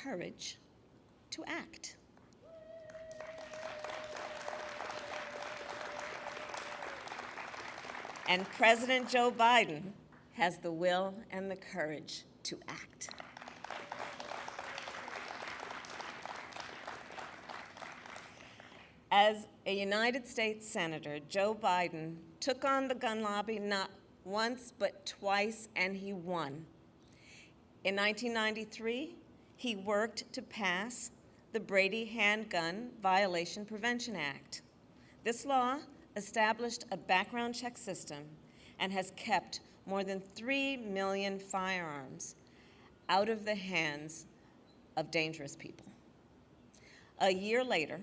courage to act. And President Joe Biden has the will and the courage to act. As a United States Senator, Joe Biden took on the gun lobby not once but twice, and he won. In 1993, he worked to pass the Brady Handgun Violation Prevention Act. This law established a background check system and has kept more than 3 million firearms out of the hands of dangerous people. A year later,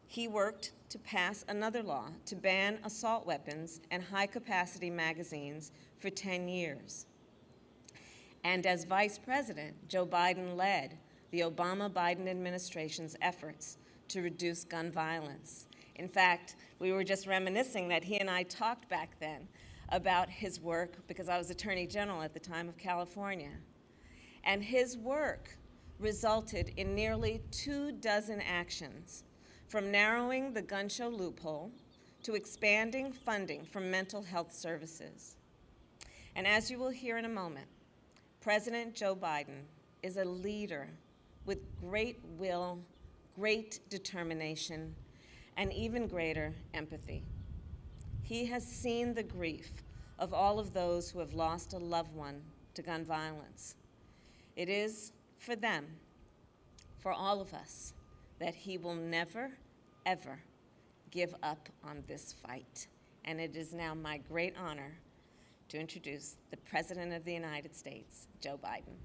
he worked to pass another law to ban assault weapons and high-capacity magazines for 10 years. And as Vice President, Joe Biden led the Obama-Biden administration's efforts to reduce gun violence. In fact, we were just reminiscing that he and I talked back then about his work because I was Attorney General at the time of California. And his work resulted in nearly 24 actions, from narrowing the gun show loophole to expanding funding for mental health services. And as you will hear in a moment, President Joe Biden is a leader with great will, great determination, and even greater empathy. He has seen the grief of all of those who have lost a loved one to gun violence. It is for them, for all of us, that he will never, ever give up on this fight. And it is now my great honor to introduce the President of the United States, Joe Biden.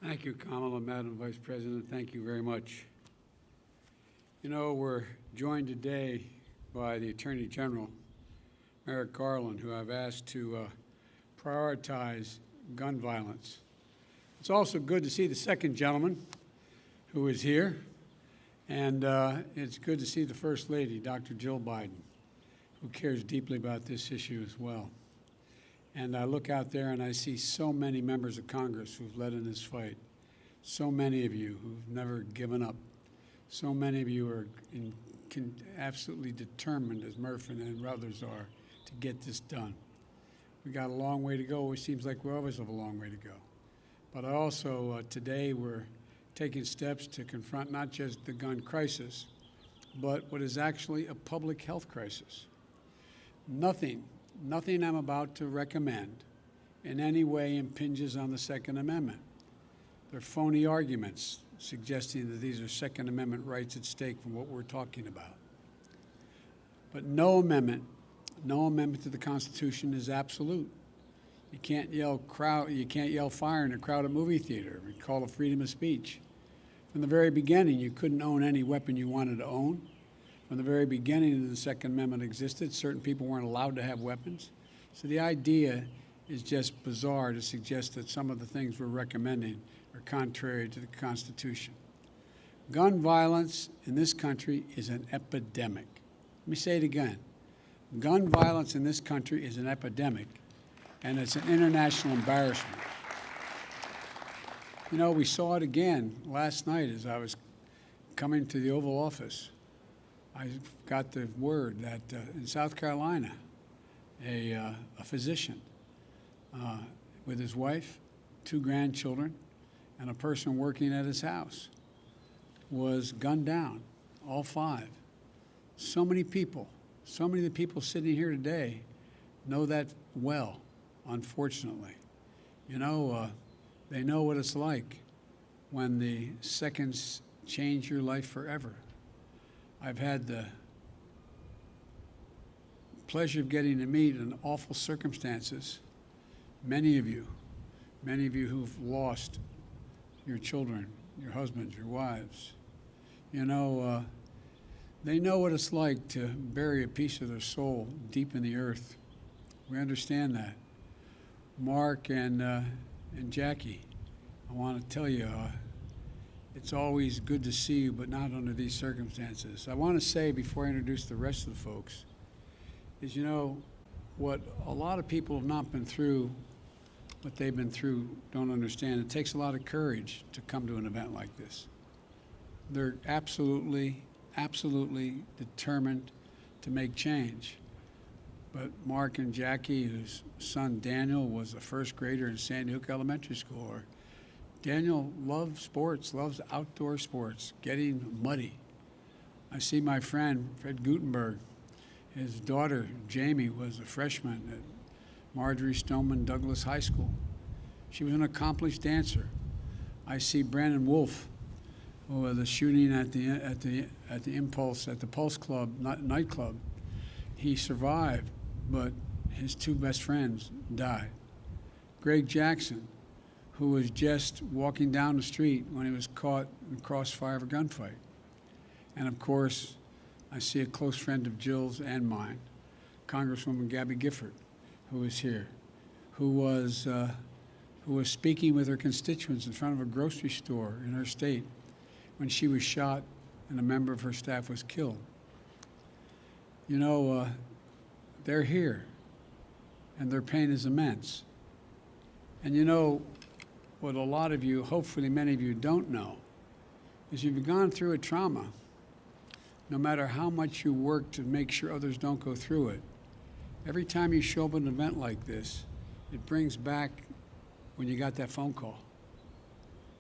Thank you, Kamala, Madam Vice President. Thank you very much. You know, we're joined today by the Attorney General, Merrick, Garland, who I've asked to prioritize gun violence. It's also good to see the second gentleman who is here, and it's good to see the First Lady, Dr. Jill Biden, who cares deeply about this issue as well. And I look out there and I see so many members of Congress who've led in this fight, so many of you who've never given up, so many of you are absolutely determined, as Murphy and others are, to get this done. We got a long way to go. It seems like we always have a long way to go. But I also, today, we're taking steps to confront not just the gun crisis, but what is actually a public health crisis. Nothing I'm about to recommend in any way impinges on the Second Amendment. They're phony arguments suggesting that these are Second Amendment rights at stake from what we're talking about. But no amendment to the Constitution is absolute. You can't yell fire in a crowded movie theater. We call it freedom of speech. From the very beginning, you couldn't own any weapon you wanted to own. From the very beginning the Second Amendment existed, certain people weren't allowed to have weapons. So the idea is just bizarre to suggest that some of the things we're recommending are contrary to the Constitution. Gun violence in this country is an epidemic. Let me say it again. Gun violence in this country is an epidemic, and it's an international embarrassment. You know, we saw it again last night as I was coming to the Oval Office. I got the word that in South Carolina, a physician with his wife, 2 grandchildren, and a person working at his house was gunned down, all 5. So many of the people sitting here today know that well, unfortunately. You know, they know what it's like when the seconds change your life forever. I've had the pleasure of getting to meet in awful circumstances many of you who've lost your children, your husbands, your wives. You know, they know what it's like to bury a piece of their soul deep in the earth. We understand that. Mark and Jackie, I want to tell you, It's always good to see you, but not under these circumstances. I want to say before I introduce the rest of the folks is, you know, what a lot of people have not been through, what they've been through, don't understand. It takes a lot of courage to come to an event like this. They're absolutely, absolutely determined to make change. But Mark and Jackie, whose son Daniel was a first grader in Sandy Hook Elementary School, or Daniel loves sports, loves outdoor sports, getting muddy. I see my friend, Fred Gutenberg. His daughter, Jamie, was a freshman at Marjorie Stoneman Douglas High School. She was an accomplished dancer. I see Brandon Wolf, who was the shooting at the Impulse, at the Pulse Club, nightclub. He survived, but his two best friends died. Greg Jackson, who was just walking down the street when he was caught in the crossfire of a gunfight. And of course, I see a close friend of Jill's and mine, Congresswoman Gabby Gifford, who is here, who was speaking with her constituents in front of a grocery store in her state when she was shot and a member of her staff was killed. You know, they're here, and their pain is immense. And you know, what a lot of you, hopefully many of you, don't know is you've gone through a trauma. No matter how much you work to make sure others don't go through it, every time you show up at an event like this, it brings back when you got that phone call.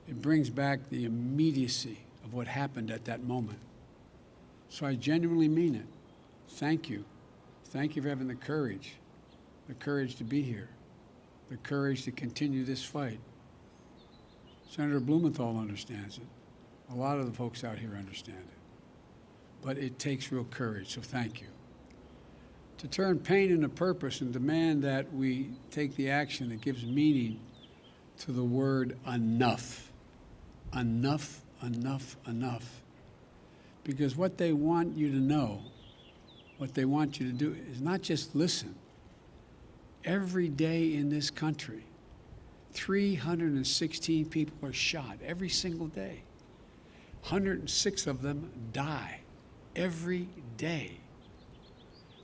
It brings back the immediacy of what happened at that moment. So I genuinely mean it. Thank you. Thank you for having the courage to be here, the courage to continue this fight. Senator Blumenthal understands it. A lot of the folks out here understand it. But it takes real courage, so thank you. To turn pain into purpose and demand that we take the action that gives meaning to the word enough. Enough, enough, enough. Because what they want you to know, what they want you to do is not just listen. Every day in this country, 316 people are shot every single day. 106 of them die every day.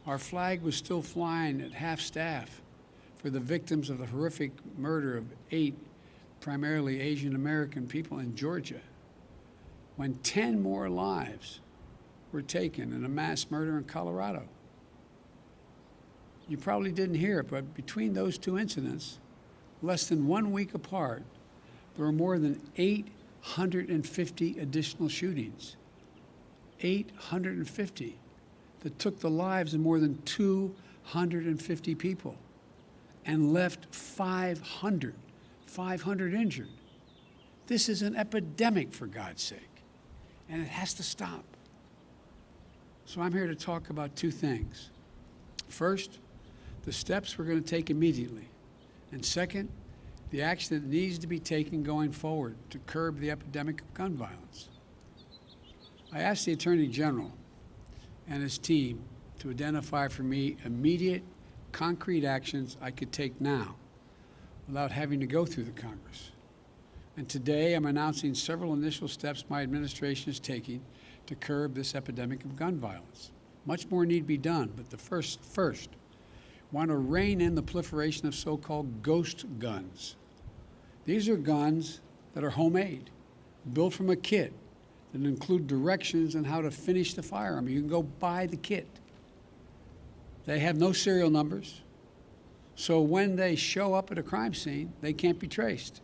Our flag was still flying at half staff for the victims of the horrific murder of 8 primarily Asian American people in Georgia, when 10 more lives were taken in a mass murder in Colorado. You probably didn't hear it, but between those two incidents, less than 1 week apart, there were more than 850 additional shootings. 850 that took the lives of more than 250 people and left 500 injured. This is an epidemic, for God's sake, and it has to stop. So I'm here to talk about 2 things. First, the steps we're going to take immediately. And second, the action that needs to be taken going forward to curb the epidemic of gun violence. I asked the Attorney General and his team to identify for me immediate, concrete actions I could take now without having to go through the Congress. And today I'm announcing several initial steps my administration is taking to curb this epidemic of gun violence. Much more need to be done, but the first, want to rein in the proliferation of so-called ghost guns. These are guns that are homemade, built from a kit, that include directions on how to finish the firearm. You can go buy the kit. They have no serial numbers, so when they show up at a crime scene, they can't be traced.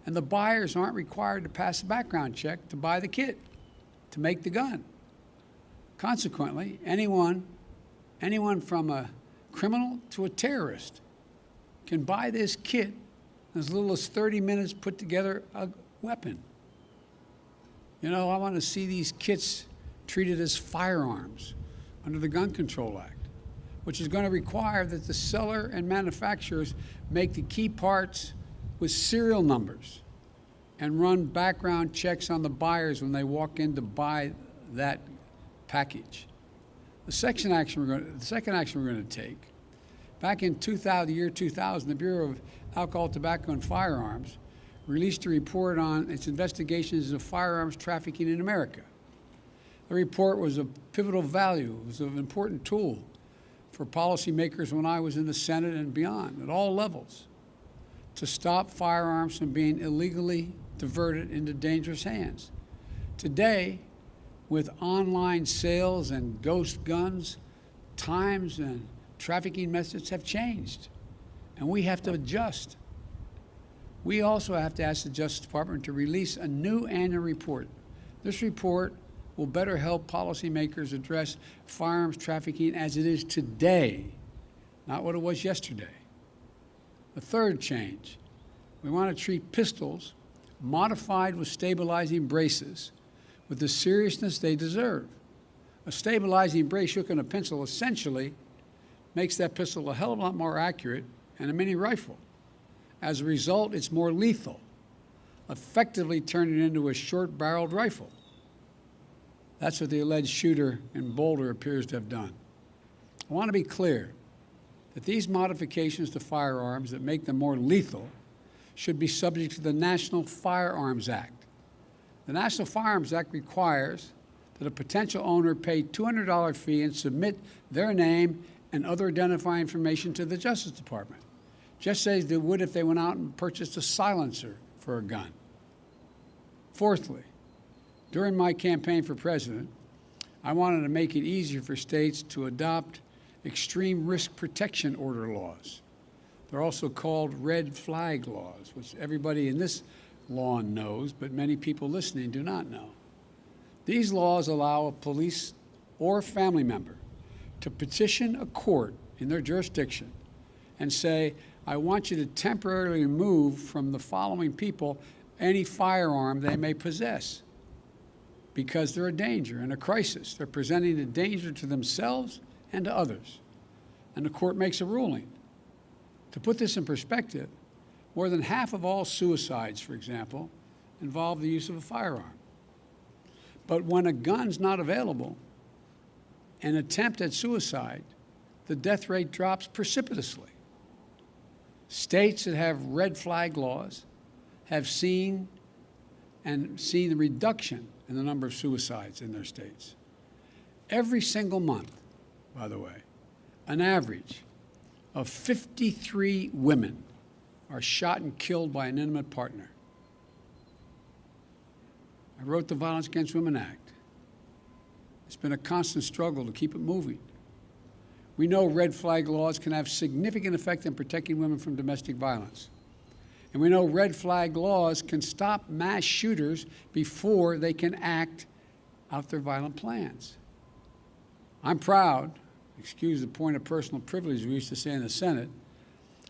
And the buyers aren't required to pass a background check to buy the kit, to make the gun. Consequently, anyone from a criminal to a terrorist can buy this kit in as little as 30 minutes, put together a weapon. You know, I want to see these kits treated as firearms under the Gun Control Act, which is going to require that the seller and manufacturers make the key parts with serial numbers and run background checks on the buyers when they walk in to buy that package. The second action we're going to take, back in the year 2000, the Bureau of Alcohol, Tobacco, and Firearms released a report on its investigations of firearms trafficking in America. The report was of pivotal value. It was an important tool for policymakers when I was in the Senate and beyond, at all levels, to stop firearms from being illegally diverted into dangerous hands. Today, with online sales and ghost guns, times and trafficking methods have changed, and we have to adjust. We also have to ask the Justice Department to release a new annual report. This report will better help policymakers address firearms trafficking as it is today, not what it was yesterday. The third change, we want to treat pistols modified with stabilizing braces with the seriousness they deserve. A stabilizing brace shook in a pencil essentially makes that pistol a hell of a lot more accurate than a mini rifle. As a result, it's more lethal, effectively turning it into a short-barreled rifle. That's what the alleged shooter in Boulder appears to have done. I want to be clear that these modifications to firearms that make them more lethal should be subject to the National Firearms Act. The National Firearms Act requires that a potential owner pay $200 fee and submit their name and other identifying information to the Justice Department, just as they would if they went out and purchased a silencer for a gun. Fourthly, during my campaign for president, I wanted to make it easier for states to adopt extreme risk protection order laws. They're also called red flag laws, which everybody in this lawn knows, but many people listening do not know. These laws allow a police or family member to petition a court in their jurisdiction and say, I want you to temporarily remove from the following people any firearm they may possess because they're a danger and a crisis. They're presenting a danger to themselves and to others. And the court makes a ruling. To put this in perspective, more than half of all suicides, for example, involve the use of a firearm. But when a gun's not available, an attempt at suicide, the death rate drops precipitously. States that have red flag laws have seen the reduction in the number of suicides in their states. Every single month, by the way, an average of 53 women are shot and killed by an intimate partner. I wrote the Violence Against Women Act. It's been a constant struggle to keep it moving. We know red flag laws can have significant effect in protecting women from domestic violence. And we know red flag laws can stop mass shooters before they can act out their violent plans. I'm proud, excuse the point of personal privilege we used to say in the Senate,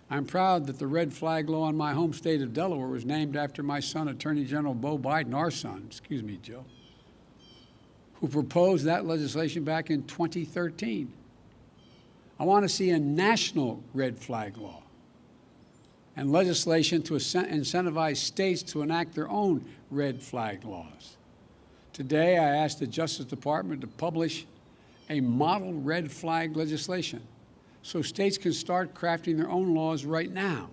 I'm proud that the red flag law in my home state of Delaware was named after my son, Attorney General Beau Biden, our son, excuse me, Joe, who proposed that legislation back in 2013. I want to see a national red flag law and legislation to incentivize states to enact their own red flag laws. Today, I asked the Justice Department to publish a model red flag legislation so states can start crafting their own laws right now.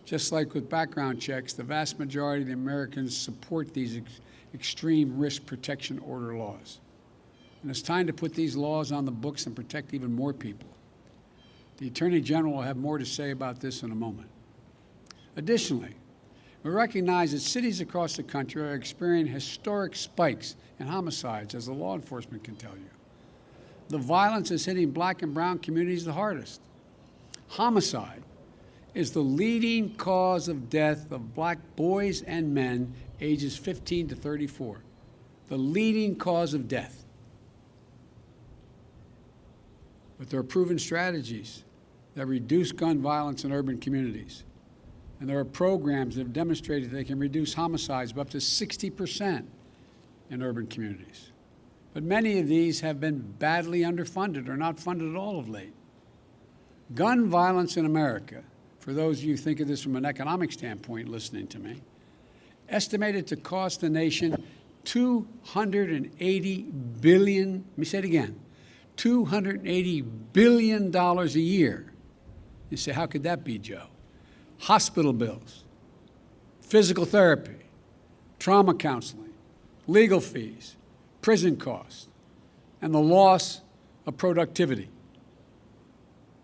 Just like with background checks, the vast majority of the Americans support these extreme risk protection order laws. And it's time to put these laws on the books and protect even more people. The Attorney General will have more to say about this in a moment. Additionally, we recognize that cities across the country are experiencing historic spikes in homicides, as the law enforcement can tell you. The violence is hitting black and brown communities the hardest. Homicide is the leading cause of death of black boys and men ages 15 to 34. The leading cause of death. But there are proven strategies that reduce gun violence in urban communities. And there are programs that have demonstrated they can reduce homicides by up to 60% in urban communities. But many of these have been badly underfunded or not funded at all of late. Gun violence in America, for those of you who think of this from an economic standpoint listening to me, estimated to cost the nation $280 billion, let me say it again, $280 billion a year. You say, how could that be, Joe? Hospital bills, physical therapy, trauma counseling, legal fees, prison costs, and the loss of productivity.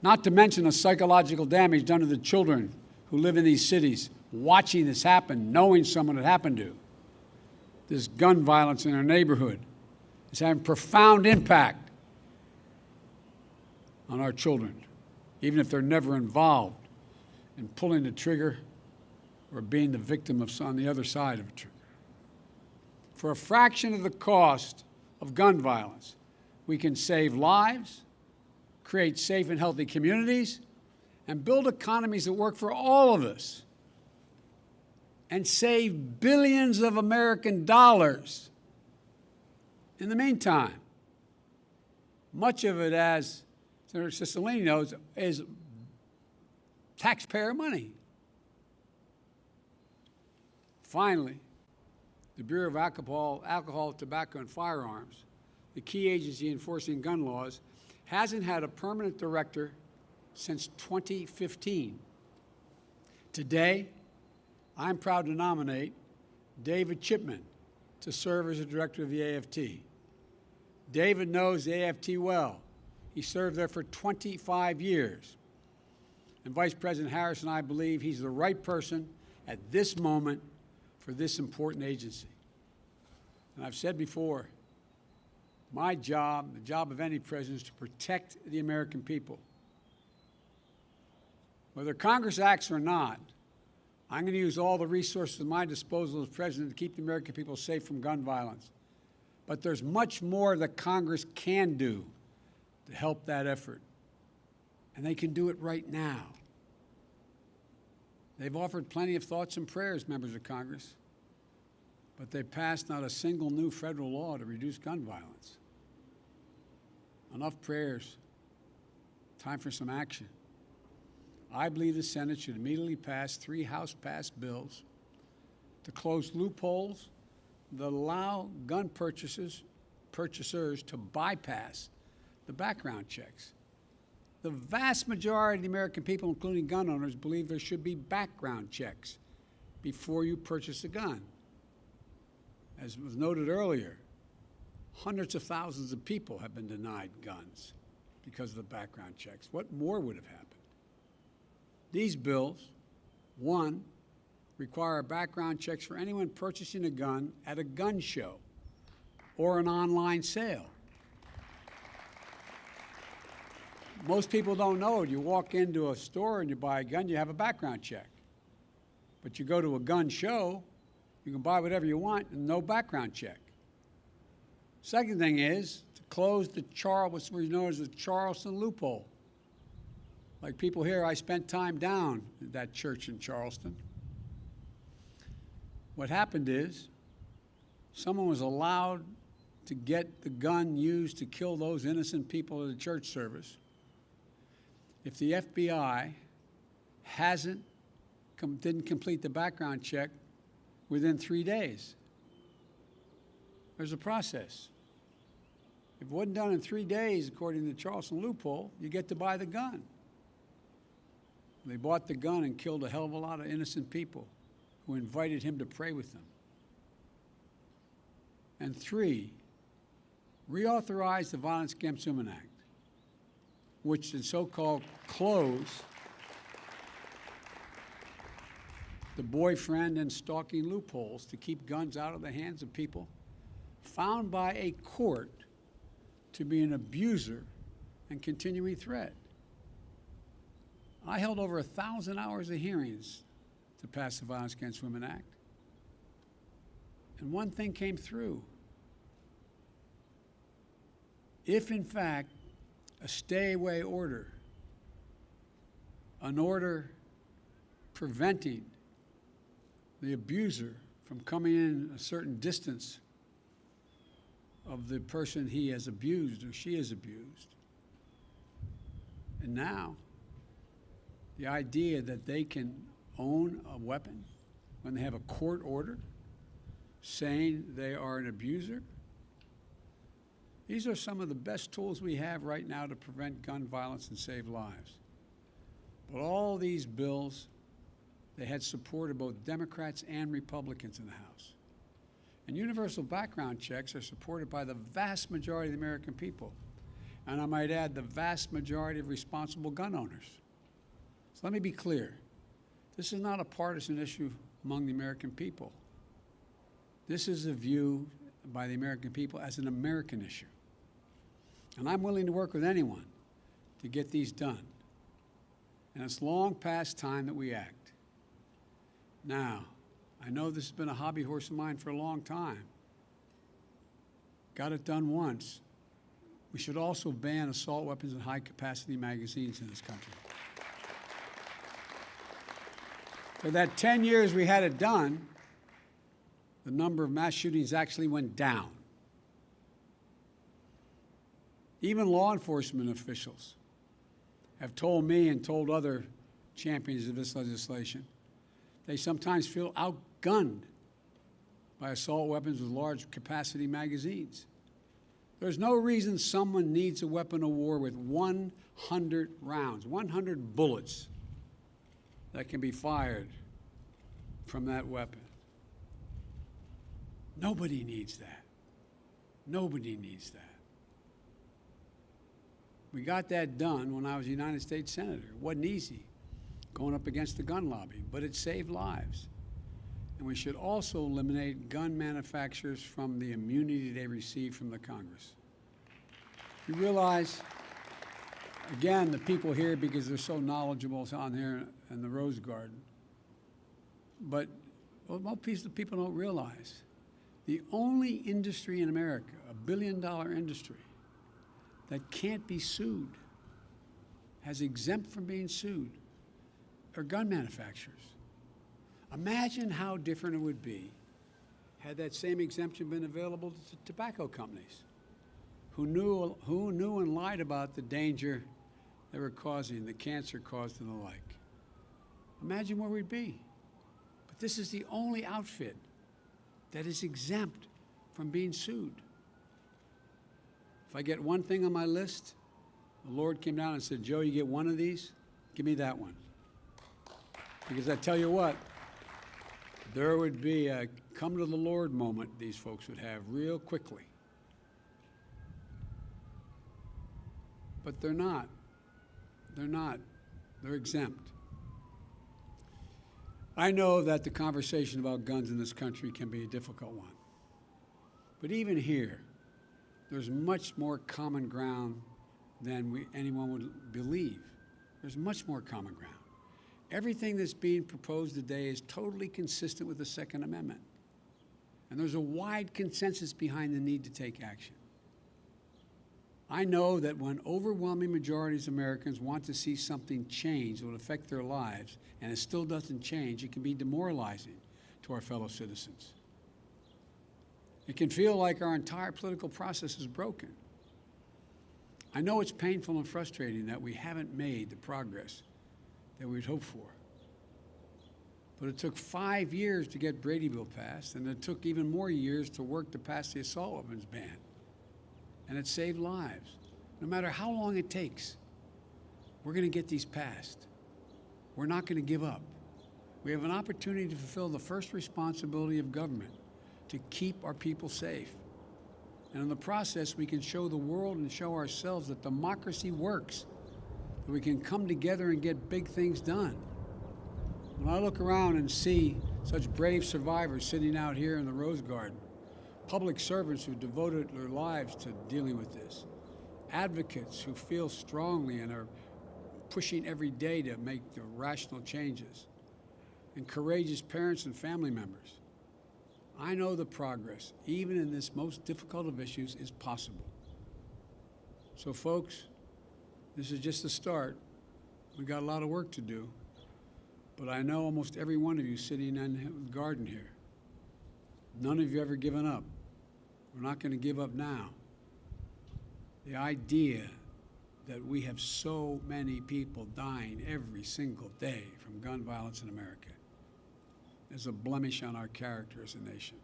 Not to mention the psychological damage done to the children who live in these cities, watching this happen, knowing someone it happened to. This gun violence in our neighborhood is having profound impact on our children, even if they're never involved in pulling the trigger or being the victim of on the other side of a trigger. For a fraction of the cost of gun violence, we can save lives, create safe and healthy communities, and build economies that work for all of us, and save billions of American dollars. In the meantime, much of it, as Senator Cicilline knows, is taxpayer money. Finally, the Bureau of Alcohol, Tobacco, and Firearms, the key agency enforcing gun laws, hasn't had a permanent director since 2015. Today, I'm proud to nominate David Chipman to serve as the director of the AFT. David knows the AFT well. He served there for 25 years. And Vice President Harris and I believe he's the right person at this moment for this important agency. And I've said before, my job, the job of any president, is to protect the American people. Whether Congress acts or not, I'm going to use all the resources at my disposal as president to keep the American people safe from gun violence. But there's much more that Congress can do to help that effort. And they can do it right now. They've offered plenty of thoughts and prayers, members of Congress, but they've passed not a single new federal law to reduce gun violence. Enough prayers. Time for some action. I believe the Senate should immediately pass 3 House-passed bills to close loopholes that allow gun purchasers to bypass the background checks. The vast majority of the American people, including gun owners, believe there should be background checks before you purchase a gun. As was noted earlier, hundreds of thousands of people have been denied guns because of the background checks. What more would have happened? These bills, one, require background checks for anyone purchasing a gun at a gun show or an online sale. Most people don't know it. You walk into a store and you buy a gun, you have a background check. But you go to a gun show, you can buy whatever you want and no background check. Second thing is to close what's known as the Charleston loophole. Like people here, I spent time down at that church in Charleston. What happened is someone was allowed to get the gun used to kill those innocent people at the church service if the FBI didn't complete the background check within 3 days. There's a process. If it wasn't done in 3 days, according to the Charleston loophole, you get to buy the gun. They bought the gun and killed a hell of a lot of innocent people who invited him to pray with them. And 3, reauthorize the Violence Against Women Act, which is so-called close the boyfriend and stalking loopholes to keep guns out of the hands of people found by a court to be an abuser and continuing threat. I held over 1,000 hours of hearings to pass the Violence Against Women Act. And one thing came through. If, in fact, a stay-away order, an order preventing the abuser from coming in a certain distance of the person he has abused or she has abused. And now, the idea that they can own a weapon when they have a court order saying they are an abuser, these are some of the best tools we have right now to prevent gun violence and save lives. But all these bills they had support of both Democrats and Republicans in the House. And universal background checks are supported by the vast majority of the American people. And I might add, the vast majority of responsible gun owners. So let me be clear. This is not a partisan issue among the American people. This is a view by the American people as an American issue. And I'm willing to work with anyone to get these done. And it's long past time that we act. Now, I know this has been a hobby horse of mine for a long time. Got it done once. We should also ban assault weapons and high-capacity magazines in this country. For that 10 years we had it done, the number of mass shootings actually went down. Even law enforcement officials have told me and told other champions of this legislation, they sometimes feel outgunned by assault weapons with large capacity magazines. There's no reason someone needs a weapon of war with 100 rounds, 100 bullets that can be fired from that weapon. Nobody needs that. Nobody needs that. We got that done when I was a United States Senator. It wasn't easy going up against the gun lobby, but it saved lives. And we should also eliminate gun manufacturers from the immunity they receive from the Congress. You realize, again, the people here, because they're so knowledgeable on here in the Rose Garden, but what most people don't realize, the only industry in America, a billion-dollar industry, that can't be sued, has exempt from being sued, are gun manufacturers. Imagine how different it would be had that same exemption been available to tobacco companies who knew and lied about the danger they were causing, the cancer caused and the like. Imagine where we'd be. But this is the only outfit that is exempt from being sued. If I get one thing on my list, the Lord came down and said, Joe, you get one of these, give me that one. Because I tell you what, there would be a come to the Lord moment these folks would have real quickly. But they're not. They're not. They're exempt. I know that the conversation about guns in this country can be a difficult one. But even here, there's much more common ground than anyone would believe. There's much more common ground. Everything that's being proposed today is totally consistent with the Second Amendment. And there's a wide consensus behind the need to take action. I know that when overwhelming majorities of Americans want to see something change that will affect their lives, and it still doesn't change, it can be demoralizing to our fellow citizens. It can feel like our entire political process is broken. I know it's painful and frustrating that we haven't made the progress that we'd hoped for. But it took 5 years to get Brady Bill passed, and it took even more years to work to pass the assault weapons ban. And it saved lives. No matter how long it takes, we're going to get these passed. We're not going to give up. We have an opportunity to fulfill the first responsibility of government, to keep our people safe. And in the process, we can show the world and show ourselves that democracy works, that we can come together and get big things done. When I look around and see such brave survivors sitting out here in the Rose Garden, public servants who devoted their lives to dealing with this, advocates who feel strongly and are pushing every day to make the rational changes, and courageous parents and family members, I know the progress, even in this most difficult of issues, is possible. So folks, this is just the start. We've got a lot of work to do, but I know almost every one of you sitting in the garden here, none of you ever given up. We're not going to give up now. The idea that we have so many people dying every single day from gun violence in America is a blemish on our character as a nation.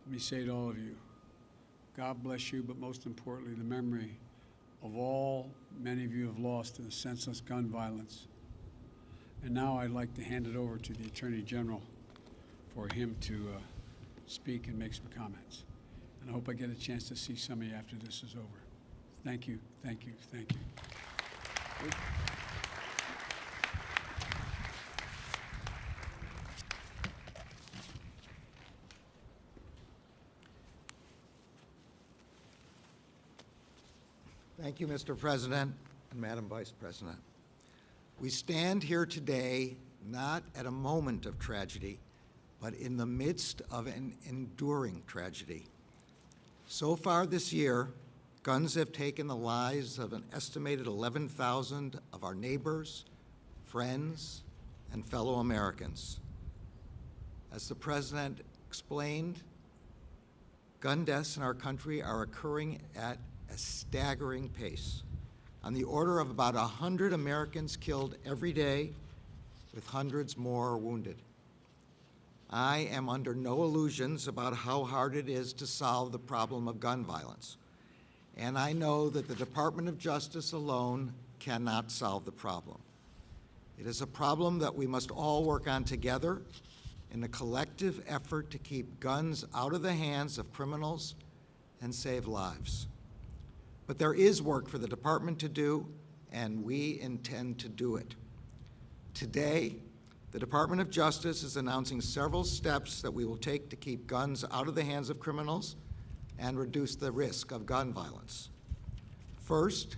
Let me say to all of you, God bless you, but most importantly, the memory of all many of you have lost to the senseless gun violence. And now I'd like to hand it over to the Attorney General for him to speak and make some comments. And I hope I get a chance to see some of you after this is over. Thank you, thank you, thank you. Thank you, Mr. President and Madam Vice President. We stand here today not at a moment of tragedy, but in the midst of an enduring tragedy. So far this year, guns have taken the lives of an estimated 11,000 of our neighbors, friends, and fellow Americans. As the President explained, gun deaths in our country are occurring at a staggering pace, on the order of about 100 Americans killed every day, with hundreds more wounded. I am under no illusions about how hard it is to solve the problem of gun violence, and I know that the Department of Justice alone cannot solve the problem. It is a problem that we must all work on together in a collective effort to keep guns out of the hands of criminals and save lives. But there is work for the department to do, and we intend to do it. Today, the Department of Justice is announcing several steps that we will take to keep guns out of the hands of criminals and reduce the risk of gun violence. First,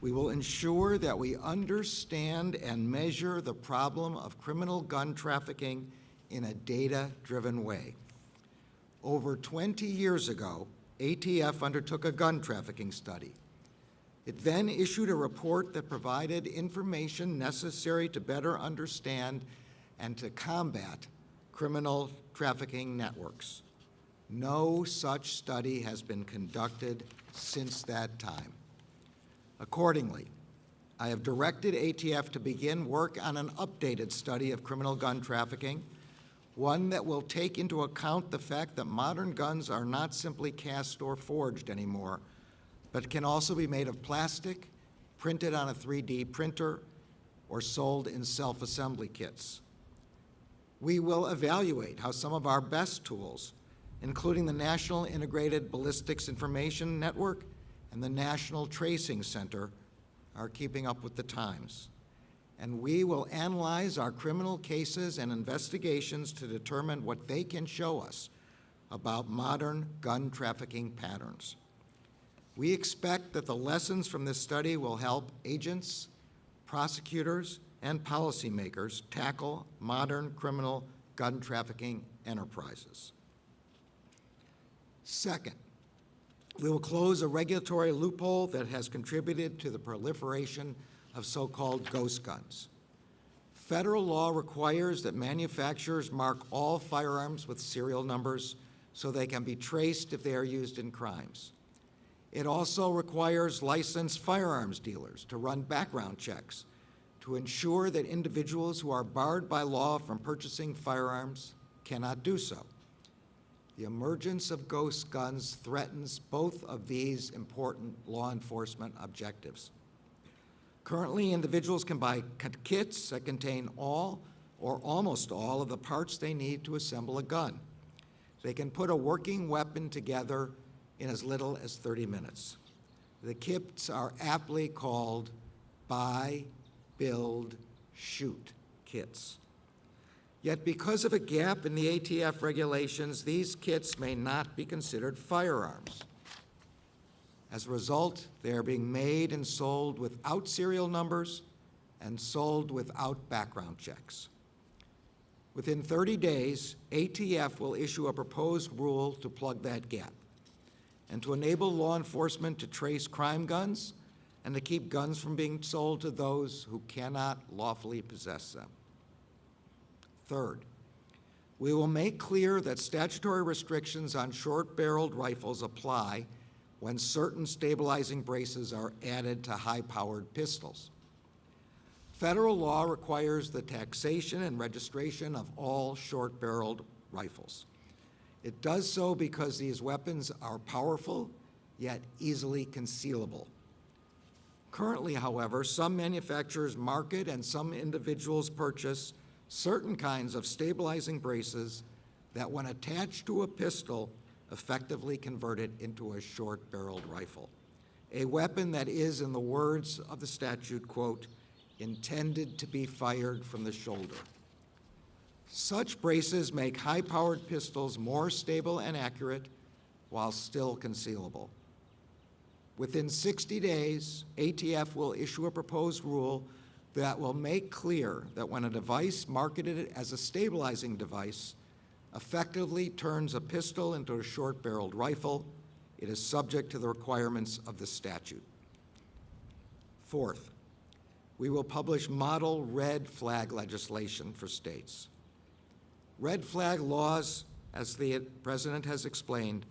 we will ensure that we understand and measure the problem of criminal gun trafficking in a data-driven way. Over 20 years ago, ATF undertook a gun trafficking study. It then issued a report that provided information necessary to better understand and to combat criminal trafficking networks. No such study has been conducted since that time. Accordingly, I have directed ATF to begin work on an updated study of criminal gun trafficking, one that will take into account the fact that modern guns are not simply cast or forged anymore, but can also be made of plastic, printed on a 3D printer, or sold in self-assembly kits. We will evaluate how some of our best tools, including the National Integrated Ballistics Information Network and the National Tracing Center, are keeping up with the times. And we will analyze our criminal cases and investigations to determine what they can show us about modern gun trafficking patterns. We expect that the lessons from this study will help agents, prosecutors, and policymakers tackle modern criminal gun trafficking enterprises. Second, we will close a regulatory loophole that has contributed to the proliferation of so-called ghost guns. Federal law requires that manufacturers mark all firearms with serial numbers so they can be traced if they are used in crimes. It also requires licensed firearms dealers to run background checks to ensure that individuals who are barred by law from purchasing firearms cannot do so. The emergence of ghost guns threatens both of these important law enforcement objectives. Currently, individuals can buy kits that contain all or almost all of the parts they need to assemble a gun. They can put a working weapon together in as little as 30 minutes. The kits are aptly called buy, build, shoot kits. Yet because of a gap in the ATF regulations, these kits may not be considered firearms. As a result, they are being made and sold without serial numbers and sold without background checks. Within 30 days, ATF will issue a proposed rule to plug that gap and to enable law enforcement to trace crime guns and to keep guns from being sold to those who cannot lawfully possess them. Third, we will make clear that statutory restrictions on short-barreled rifles apply when certain stabilizing braces are added to high-powered pistols. Federal law requires the taxation and registration of all short-barreled rifles. It does so because these weapons are powerful, yet easily concealable. Currently, however, some manufacturers market and some individuals purchase certain kinds of stabilizing braces that, when attached to a pistol, effectively convert it into a short-barreled rifle, a weapon that is, in the words of the statute, quote, intended to be fired from the shoulder. Such braces make high-powered pistols more stable and accurate while still concealable. Within 60 days, ATF will issue a proposed rule that will make clear that when a device marketed as a stabilizing device effectively turns a pistol into a short-barreled rifle, it is subject to the requirements of the statute. Fourth, we will publish model red flag legislation for states. Red flag laws, as the President has explained,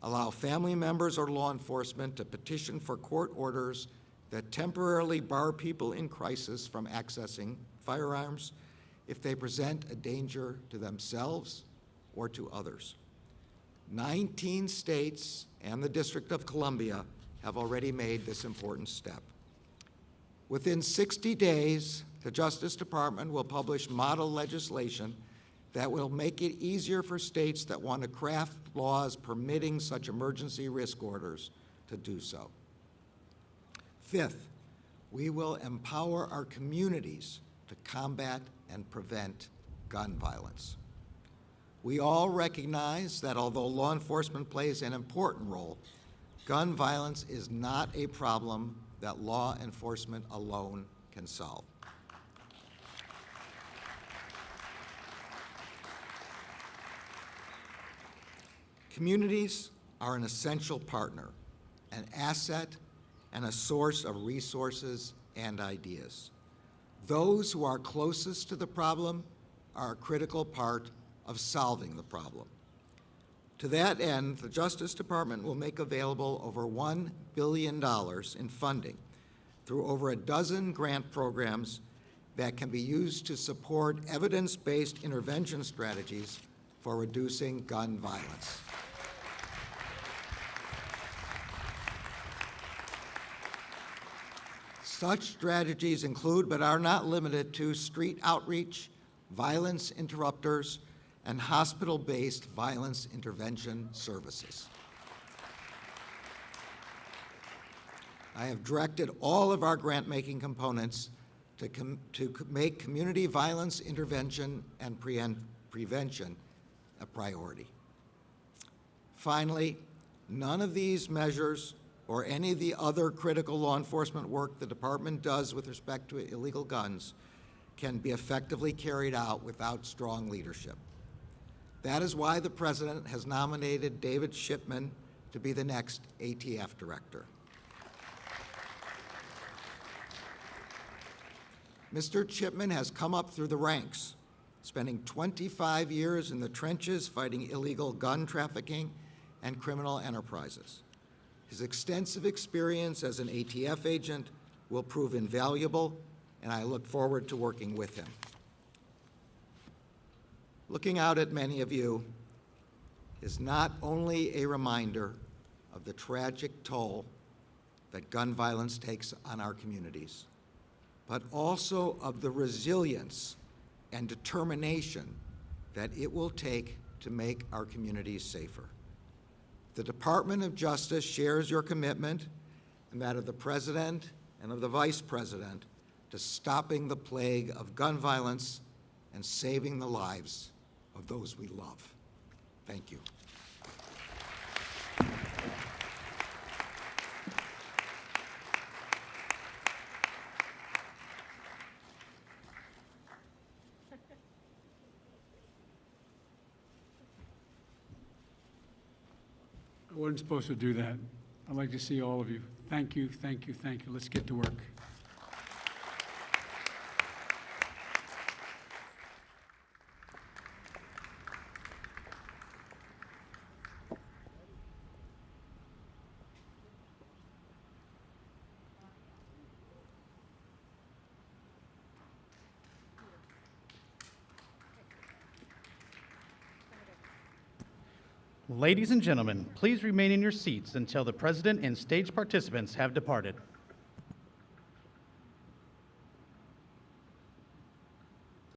allow family members or law enforcement to petition for court orders that temporarily bar people in crisis from accessing firearms if they present a danger to themselves or to others. 19 states and the District of Columbia have already made this important step. Within 60 days, the Justice Department will publish model legislation that will make it easier for states that want to craft laws permitting such emergency risk orders to do so. Fifth, we will empower our communities to combat and prevent gun violence. We all recognize that although law enforcement plays an important role, gun violence is not a problem that law enforcement alone can solve. Communities are an essential partner, an asset, and a source of resources and ideas. Those who are closest to the problem are a critical part of solving the problem. To that end, the Justice Department will make available over $1 billion in funding through over a dozen grant programs that can be used to support evidence-based intervention strategies for reducing gun violence. Such strategies include, but are not limited to, street outreach, violence interrupters, and hospital-based violence intervention services. I have directed all of our grant-making components to make community violence intervention and prevention a priority. Finally, none of these measures or any of the other critical law enforcement work the department does with respect to illegal guns can be effectively carried out without strong leadership. That is why the President has nominated David Shipman to be the next ATF director. Mr. Shipman has come up through the ranks, spending 25 years in the trenches fighting illegal gun trafficking and criminal enterprises. His extensive experience as an ATF agent will prove invaluable, and I look forward to working with him. Looking out at many of you is not only a reminder of the tragic toll that gun violence takes on our communities, but also of the resilience and determination that it will take to make our communities safer. The Department of Justice shares your commitment and that of the President and of the Vice President to stopping the plague of gun violence and saving the lives of those we love. Thank you. I wasn't supposed to do that. I'd like to see all of you. Thank you, thank you, thank you. Let's get to work. Ladies and gentlemen, please remain in your seats until the President and stage participants have departed.